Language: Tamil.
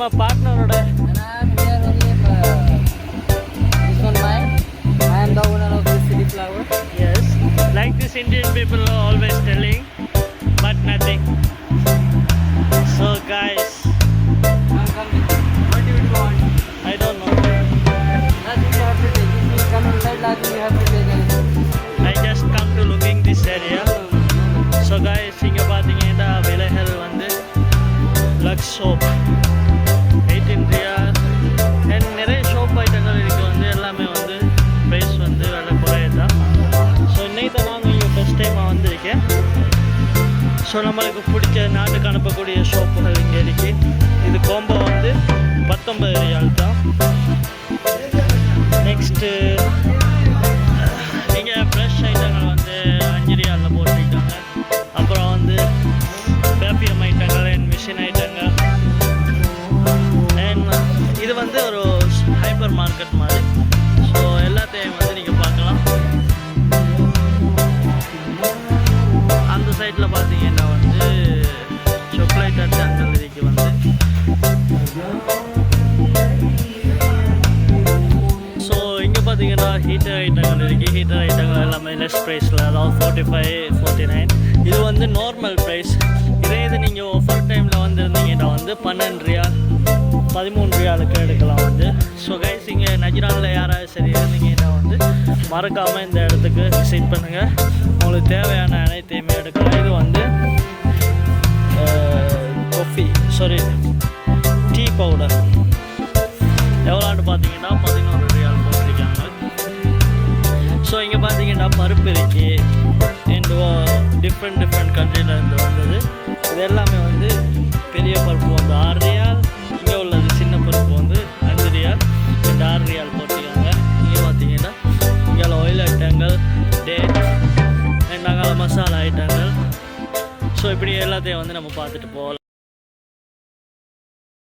நம்ம பார்ட்னரோட I am the owner of this city flower. yes, like this Indian people are always telling, but nothing. So guys, I'm coming. What do you want? I don't know. Nothing you have to take. If you come inside, nothing you have to take anything. I just come to looking this area. So guys, இங்க பாத்தீங்கன்னா விலைகள் வந்து லக்ஸ் சோப் 18 ரியால் and நிறைய சோப் ஐட்டங்கள் இருக்கு வந்து எல்லாமே வந்து ப்ரைஸ் வந்து விலை குறையதான். ஸோ இன்னைக்கு தான் நாங்கள் இங்கே ஃபஸ்ட் டைமாக வந்திருக்கேன். ஸோ நம்மளுக்கு பிடிச்ச நாட்டுக்கு அனுப்பக்கூடிய சோப்புகள் இங்கே இருக்கு. இது கோம்போ வந்து 19 ரியால் தான். நெக்ஸ்ட்டு இங்கே ஃப்ரெஷ் ஐட்டங்கள் வந்து 5 ரியாலில் போட்டிருக்காங்க. அப்புறம் வந்து பேப்பியம் ஐட்டங்கள் அண்ட் மிஷின் ஐட்டங்கள் அண்ட் இது வந்து ஒரு ஹைப்பர் மார்க்கெட் மாதிரி. ஸோ எல்லாத்தையும் வந்து நீங்கள் பார்க்கலாம். அந்த சைடில் பார்த்தீங்கன்னா வந்து சாக்லேட் ஐட்டங்கள் இருக்கு வந்து. ஸோ இங்கே பார்த்தீங்கன்னா ஹீட்டர் ஐட்டங்கள் இருக்குது. ஹீட்டர் ஐட்டங்கள் எல்லாமே லெஸ் ப்ரைஸில், அதாவது 45, 49. இது வந்து நார்மல் ப்ரைஸ். இதே இது நீங்கள் ஆஃபர் டைமில் வந்துருந்தீங்கன்னா வந்து 12 ரியால் 13 ரியாலுக்கு எடுக்கலாம் வந்து. ஸோ கைஸ் இங்கே நஜ்ரானில் யாராவது சரி இருந்தீங்கன்னா வந்து மறக்காமல் இந்த இடத்துக்கு விசிட் பண்ணுங்கள். உங்களுக்கு தேவையான அனைத்தையுமே எடுக்கலாம். இது வந்து டீ பவுடர் எவ்வளோன்னு பார்த்தீங்கன்னா 11 ரியால் போட்டிருக்காங்க. ஸோ இங்கே பார்த்தீங்கன்னா பருப்பு இருக்கு அண்ட் டிஃப்ரெண்ட் கண்ட்ரிலேருந்து வந்தது. இது எல்லாமே வந்து பெரிய பருப்பு வந்து 6 ரியால், இங்கே உள்ளது சின்ன பருப்பு வந்து 5 ரியால் அண்ட் 6 ரியால் போட்டிருக்காங்க. இங்கே பார்த்தீங்கன்னா இங்கே ஆயில் ஐட்டங்கள், டேட் அண்ட் அங்கே மசாலா ஐட்டங்கள். ஸோ இப்படி எல்லாத்தையும் வந்து நம்ம பார்த்துட்டு போகலாம்.